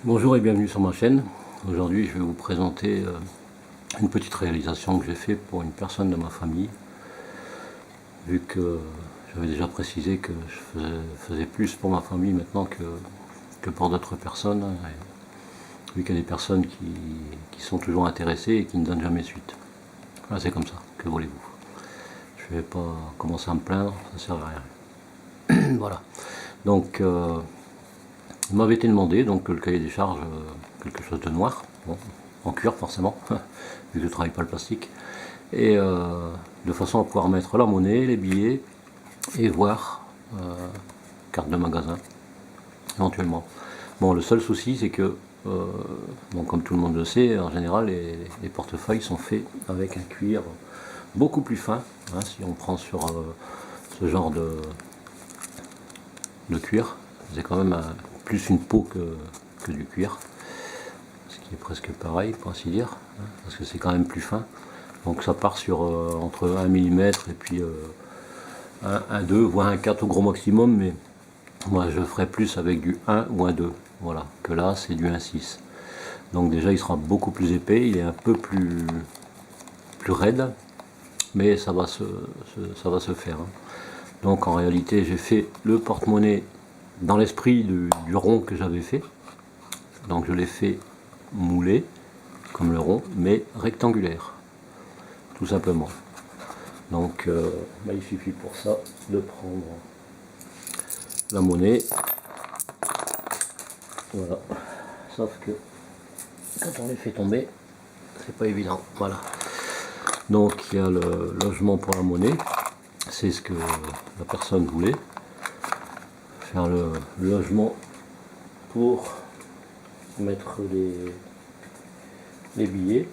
Bonjour et bienvenue sur ma chaîne. Aujourd'hui je vais vous présenter une petite réalisation que j'ai fait pour une personne de ma famille. Vu que j'avais déjà précisé que je faisais plus pour ma famille maintenant que pour d'autres personnes. Et vu qu'il y a des personnes qui sont toujours intéressées et qui ne donnent jamais suite. Voilà, c'est comme ça, que voulez-vous. Je ne vais pas commencer à me plaindre, ça ne sert à rien. Voilà. Donc il m'avait été demandé, donc le cahier des charges, quelque chose de noir, bon, en cuir forcément, vu que je ne travaille pas le plastique, et de façon à pouvoir mettre la monnaie, les billets, et voir carte de magasin, éventuellement. Bon, le seul souci, c'est que, bon, comme tout le monde le sait, en général, les portefeuilles sont faits avec un cuir beaucoup plus fin, hein, si on prend sur ce genre de cuir, c'est quand même plus une peau que du cuir, ce qui est presque pareil pour ainsi dire, hein, parce que c'est quand même plus fin. Donc ça part sur entre 1 mm et puis un 2, voire un 4 au gros maximum, mais moi je ferai plus avec du 1 ou un 2, voilà, que là c'est du 1,6. Donc déjà il sera beaucoup plus épais, il est un peu plus raide, mais ça va se faire, hein. Donc en réalité j'ai fait le porte-monnaie dans l'esprit du rond que j'avais fait. Donc je l'ai fait moulé comme le rond, mais rectangulaire, tout simplement. Donc il suffit pour ça de prendre la monnaie. Voilà. Sauf que quand on les fait tomber, c'est pas évident. Voilà. Donc il y a le logement pour la monnaie. C'est ce que la personne voulait. Faire le logement pour mettre les billets.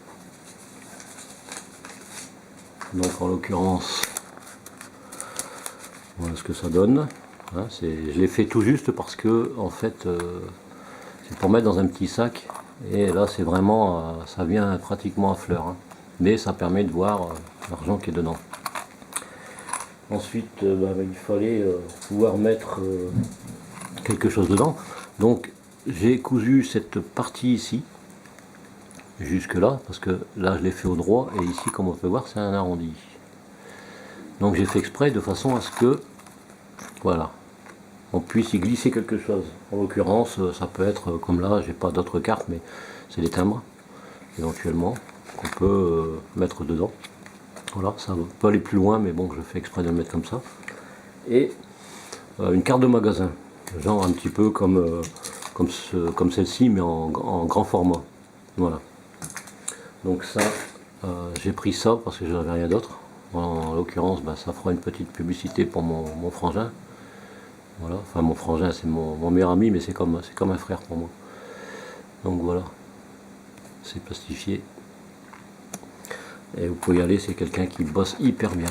Donc en l'occurrence, voilà ce que ça donne. Hein, je l'ai fait tout juste parce que en fait c'est pour mettre dans un petit sac, et là c'est vraiment ça vient pratiquement à fleur, hein. Mais ça permet de voir l'argent qui est dedans. Ensuite il fallait pouvoir mettre quelque chose dedans, donc j'ai cousu cette partie ici jusque là, parce que là je l'ai fait au droit, et ici comme on peut voir c'est un arrondi. Donc j'ai fait exprès de façon à ce que voilà, on puisse y glisser quelque chose. En l'occurrence ça peut être comme là, j'ai pas d'autres cartes, mais c'est des timbres éventuellement qu'on peut mettre dedans. Voilà, ça peut aller plus loin, mais bon, je fais exprès de le mettre comme ça. Et une carte de magasin, genre un petit peu comme celle-ci, mais en grand format. Voilà. Donc ça, j'ai pris ça parce que je n'avais rien d'autre. En l'occurrence, ça fera une petite publicité pour mon frangin. Voilà. Enfin, mon frangin, c'est mon meilleur ami, mais c'est comme un frère pour moi. Donc voilà, c'est plastifié. Et vous pouvez y aller, c'est quelqu'un qui bosse hyper bien.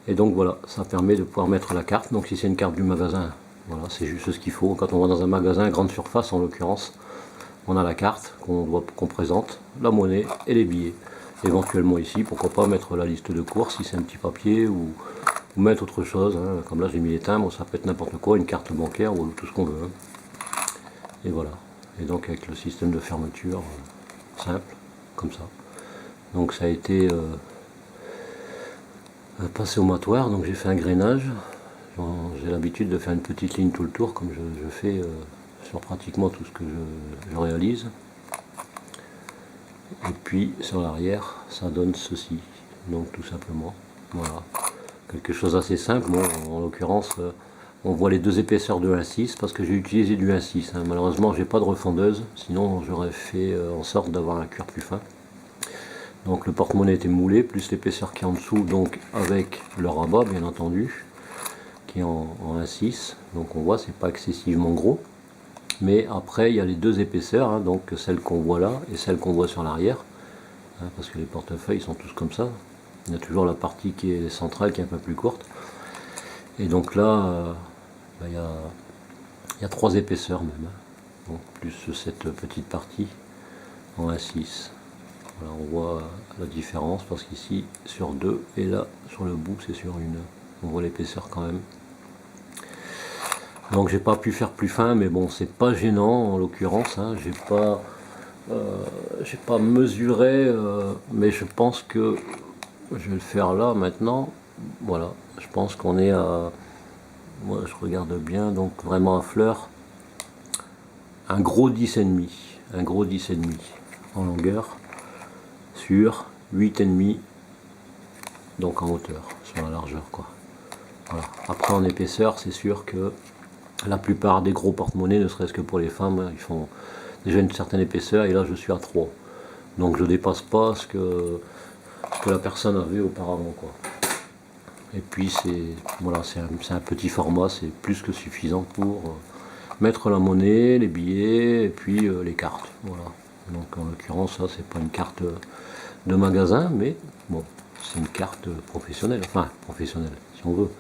Et donc voilà, ça permet de pouvoir mettre la carte. Donc si c'est une carte du magasin, voilà, c'est juste ce qu'il faut. Quand on va dans un magasin, grande surface en l'occurrence, on a la carte qu'on présente, la monnaie et les billets. Éventuellement ici, pourquoi pas mettre la liste de courses si c'est un petit papier, ou mettre autre chose, hein. Comme là j'ai mis les timbres, ça peut être n'importe quoi, une carte bancaire ou tout ce qu'on veut, hein. Et voilà. Et donc avec le système de fermeture simple, comme ça. Donc ça a été passé au matoir, donc j'ai fait un grainage. J'ai l'habitude de faire une petite ligne tout le tour, comme je fais sur pratiquement tout ce que je réalise. Et puis sur l'arrière, ça donne ceci. Donc tout simplement, voilà. Quelque chose assez simple. Bon, en l'occurrence, on voit les deux épaisseurs de 1,6 parce que j'ai utilisé du 1,6, hein. Malheureusement, j'ai pas de refendeuse, sinon j'aurais fait en sorte d'avoir un cuir plus fin. Donc le porte-monnaie était moulé, plus l'épaisseur qui est en dessous, donc avec le rabat bien entendu, qui est en 1,6. Donc on voit, c'est pas excessivement gros. Mais après il y a les deux épaisseurs, hein, donc celle qu'on voit là et celle qu'on voit sur l'arrière, hein, parce que les portefeuilles sont tous comme ça. Il y a toujours la partie qui est centrale, qui est un peu plus courte. Et donc là, il y a trois épaisseurs même, hein. Donc, plus cette petite partie en 1,6. Voilà, on voit la différence parce qu'ici sur deux et là sur le bout c'est sur une. On voit l'épaisseur quand même. Donc j'ai pas pu faire plus fin, mais bon, c'est pas gênant en l'occurrence, hein. J'ai pas mesuré, mais je pense que je vais le faire là maintenant. Voilà, je pense qu'on est à, moi je regarde bien, donc vraiment à fleur, un gros 10,5, un gros 10,5 en longueur sur 8,5, donc en hauteur, sur la largeur quoi. Voilà. Après en épaisseur, c'est sûr que la plupart des gros porte-monnaies, ne serait-ce que pour les femmes, ils font déjà une certaine épaisseur, et là je suis à 3. Donc je dépasse pas ce que la personne avait auparavant quoi. Et puis c'est voilà, c'est un petit format, c'est plus que suffisant pour mettre la monnaie, les billets et puis les cartes. Voilà. Donc en l'occurrence ça c'est pas une carte de magasin, mais bon, c'est une carte professionnelle, enfin professionnelle si on veut.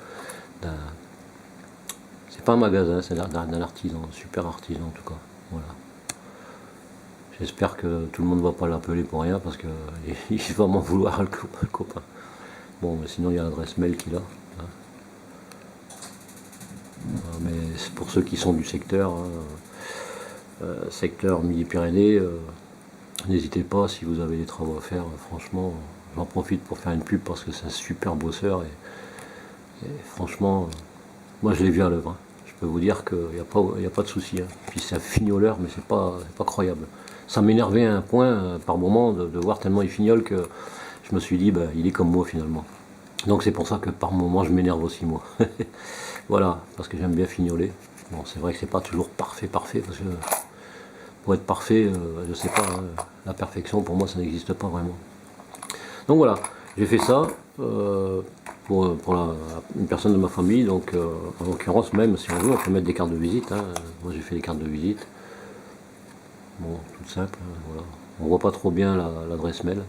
C'est pas un magasin, c'est d'un artisan, un super artisan en tout cas. Voilà. J'espère que tout le monde ne va pas l'appeler pour rien parce qu'il va m'en vouloir le copain. Bon, mais sinon il y a l'adresse mail qu'il a. Hein. Mais pour ceux qui sont du secteur, hein, secteur Midi-Pyrénées, n'hésitez pas si vous avez des travaux à faire. Franchement, j'en profite pour faire une pub parce que c'est un super bosseur et franchement, moi je l'ai vu à l'œuvre. Hein. Je peux vous dire qu'il n'y a pas de souci. Hein. Puis c'est un fignoleur, mais c'est pas croyable. Ça m'énervait à un point par moment de voir tellement il fignole que je me suis dit, bah, il est comme moi finalement. Donc c'est pour ça que par moment je m'énerve aussi moi. Voilà, parce que j'aime bien fignoler. Bon, c'est vrai que c'est pas toujours parfait, parce que pour être parfait, je sais pas, hein, la perfection pour moi ça n'existe pas vraiment. Donc voilà, j'ai fait ça pour une personne de ma famille, donc en l'occurrence même si on veut on peut mettre des cartes de visite. Hein. Moi j'ai fait des cartes de visite. Bon, tout simple, hein, voilà. On voit pas trop bien l'adresse mail.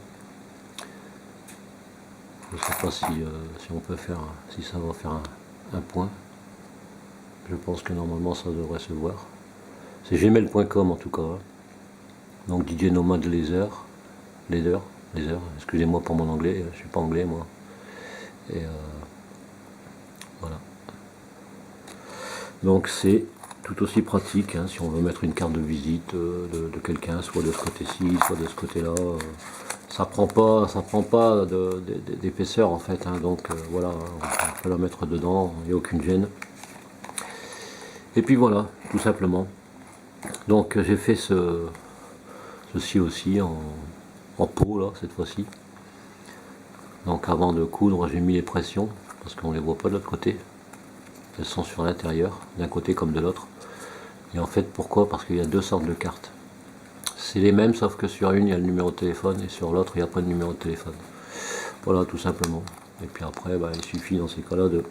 Je sais pas si on peut faire, si ça va faire un point. Je pense que normalement ça devrait se voir. C'est gmail.com en tout cas. Hein. Donc DJ Nomad Laser, excusez-moi pour mon anglais, je suis pas anglais moi. Et voilà. Donc c'est tout aussi pratique hein, si on veut mettre une carte de visite de quelqu'un, soit de ce côté-ci, soit de ce côté-là. Ça prend pas d'épaisseur en fait, hein, donc voilà, on peut la mettre dedans, il n'y a aucune gêne. Et puis voilà, tout simplement. Donc j'ai fait ceci aussi en pot là cette fois-ci. Donc avant de coudre j'ai mis les pressions, parce qu'on ne les voit pas de l'autre côté. Elles sont sur l'intérieur, d'un côté comme de l'autre. Et en fait pourquoi? Parce qu'il y a deux sortes de cartes. C'est les mêmes sauf que sur une il y a le numéro de téléphone et sur l'autre il n'y a pas de numéro de téléphone. Voilà tout simplement. Et puis après bah, il suffit dans ces cas-là de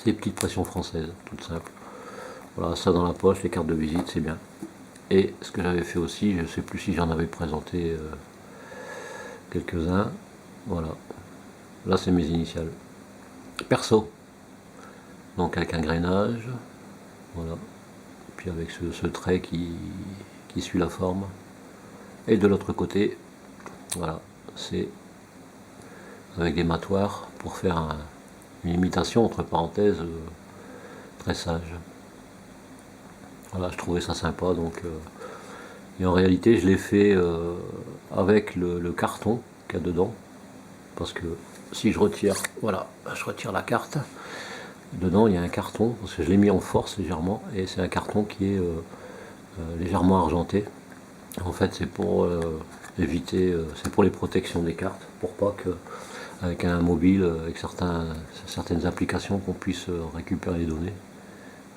ces petites pressions françaises, toutes simples. Voilà, ça dans la poche, les cartes de visite c'est bien. Et ce que j'avais fait aussi, je ne sais plus si j'en avais présenté quelques-uns. Voilà. Là c'est mes initiales. Perso. Donc avec un grainage. Voilà. Puis avec ce trait qui suit la forme. Et de l'autre côté, voilà, c'est avec des matoirs pour faire une imitation entre parenthèses tressage. Voilà, je trouvais ça sympa donc et en réalité je l'ai fait avec le carton qu'il y a dedans, parce que si je retire, voilà, je retire la carte, dedans il y a un carton, parce que je l'ai mis en force légèrement, et c'est un carton qui est légèrement argenté. En fait c'est pour éviter, c'est pour les protections des cartes, pour pas que avec un mobile, avec certaines applications qu'on puisse récupérer les données.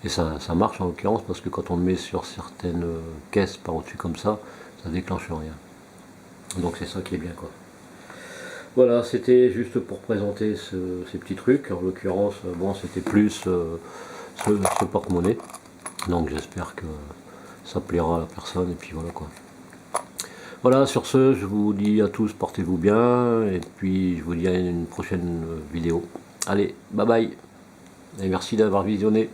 Et ça marche en l'occurrence parce que quand on le met sur certaines caisses par au-dessus comme ça déclenche rien. Donc c'est ça qui est bien quoi. Voilà, c'était juste pour présenter ces petits trucs. En l'occurrence, bon, c'était plus ce porte-monnaie. Donc j'espère que ça plaira à la personne et puis voilà quoi. Voilà, sur ce, je vous dis à tous, portez-vous bien et puis je vous dis à une prochaine vidéo. Allez, bye bye et merci d'avoir visionné.